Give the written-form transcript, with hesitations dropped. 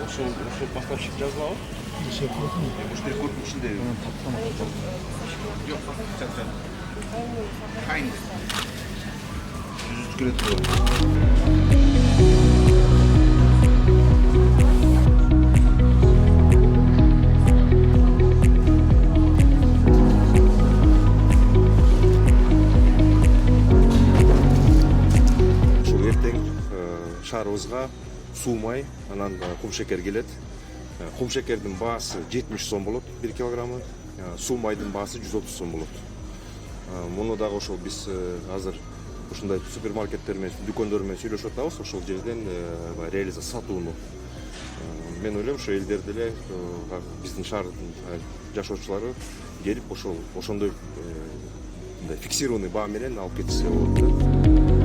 Ошо поставщик жазылабы? Муштери içinde. Yok, çatır. Aynı. 100 kilo. Ушул эртең шаарыбызга суумай, анан кум шекер келет. Кум шекердин баасы 70 сом болот 1 килограммы, суумайдын баасы 130 сом болот. Муну дагы ошол биз азыр ушундай супермаркеттер менен, дүкөндөр менен сүйлөшүп атабыз, ошол жерден реализация сатууну. Мен ойлойм, ошо элдерде эле биздин шаардын жашоочулары келип ошондой фиксированный баа менен алып кетсе болот.